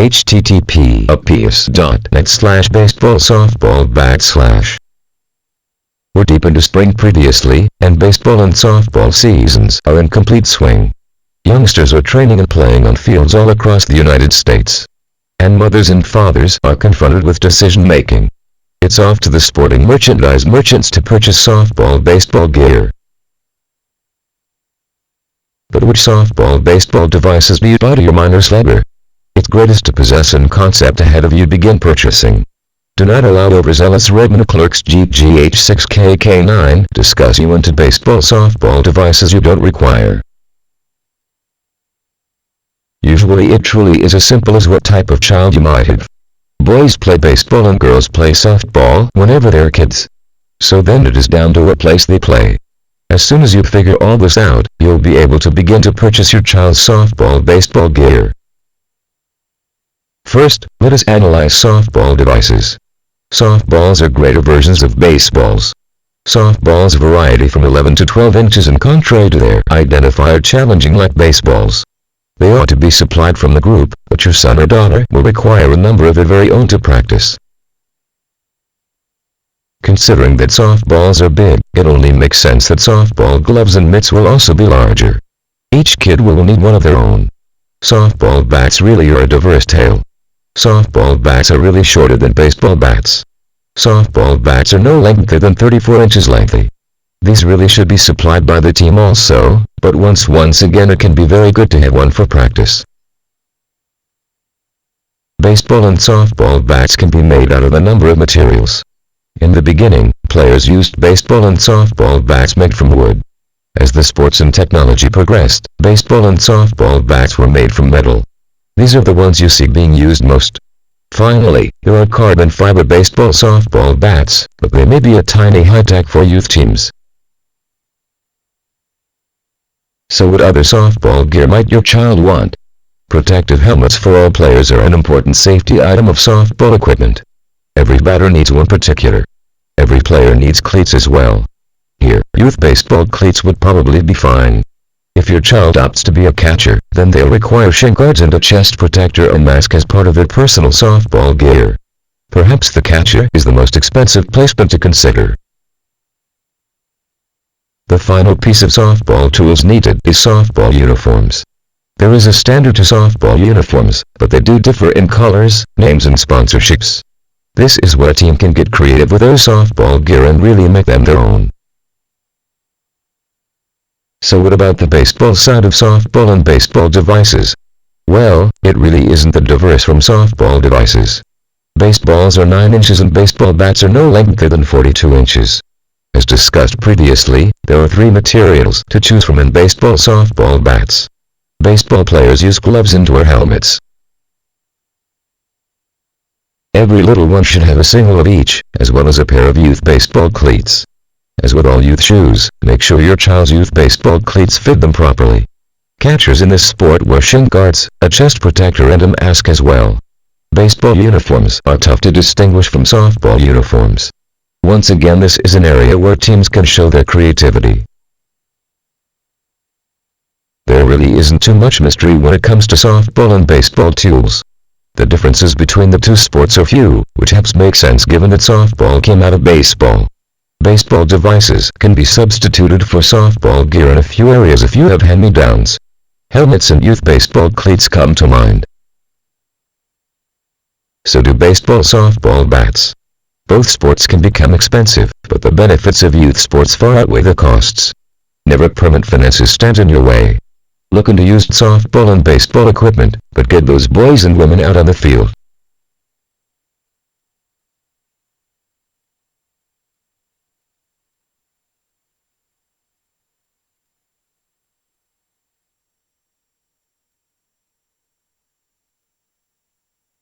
http://apis.net/baseball-softball/. We're deep into spring previously, and baseball and softball seasons are in complete swing. Youngsters are training and playing on fields all across the United States. And mothers and fathers are confronted with decision-making. It's off to the sporting merchandise merchants to purchase softball-baseball gear. But which softball-baseball devices do you buy to your minor slugger? It's greatest to possess in concept ahead of you begin purchasing. Do not allow overzealous Redmond clerks GGH6KK9 discuss you into baseball-softball devices you don't require. Usually it truly is as simple as what type of child you might have. Boys play baseball and girls play softball whenever they're kids. So then it is down to what place they play. As soon as you figure all this out, you'll be able to begin to purchase your child's softball-baseball gear. First, let us analyze softball devices. Softballs are greater versions of baseballs. Softballs vary from 11 to 12 inches and contrary to their identifier challenging like baseballs. They ought to be supplied from the group, but your son or daughter will require a number of their very own to practice. Considering that softballs are big, it only makes sense that softball gloves and mitts will also be larger. Each kid will need one of their own. Softball bats really are a diverse tale. Softball bats are really shorter than baseball bats. Softball bats are no lengthier than 34 inches lengthy. These really should be supplied by the team also, but once again it can be very good to have one for practice. Baseball and softball bats can be made out of a number of materials. In the beginning, players used baseball and softball bats made from wood. As the sports and technology progressed, baseball and softball bats were made from metal. These are the ones you see being used most. Finally, there are carbon fiber baseball-softball bats, but they may be a tiny high-tech for youth teams. So what other softball gear might your child want? Protective helmets for all players are an important safety item of softball equipment. Every batter needs one particular. Every player needs cleats as well. Here, youth baseball cleats would probably be fine. If your child opts to be a catcher, then they'll require shin guards and a chest protector or mask as part of their personal softball gear. Perhaps the catcher is the most expensive placement to consider. The final piece of softball tools needed is softball uniforms. There is a standard to softball uniforms, but they do differ in colors, names and sponsorships. This is where a team can get creative with their softball gear and really make them their own. So what about the baseball side of softball and baseball devices? Well, it really isn't that diverse from softball devices. Baseballs are 9 inches and baseball bats are no lengthier than 42 inches. As discussed previously, there are 3 materials to choose from in baseball-softball bats. Baseball players use gloves and wear helmets. Every little one should have a single of each, as well as a pair of youth baseball cleats. As with all youth shoes, make sure your child's youth baseball cleats fit them properly. Catchers in this sport wear shin guards, a chest protector and a mask as well. Baseball uniforms are tough to distinguish from softball uniforms. Once again, this is an area where teams can show their creativity. There really isn't too much mystery when it comes to softball and baseball tools. The differences between the two sports are few, which helps make sense given that softball came out of baseball. Baseball devices can be substituted for softball gear in a few areas if you have hand-me-downs. Helmets and youth baseball cleats come to mind. So do baseball-softball bats. Both sports can become expensive, but the benefits of youth sports far outweigh the costs. Never permanent finances stand in your way. Look into used softball and baseball equipment, but get those boys and women out on the field.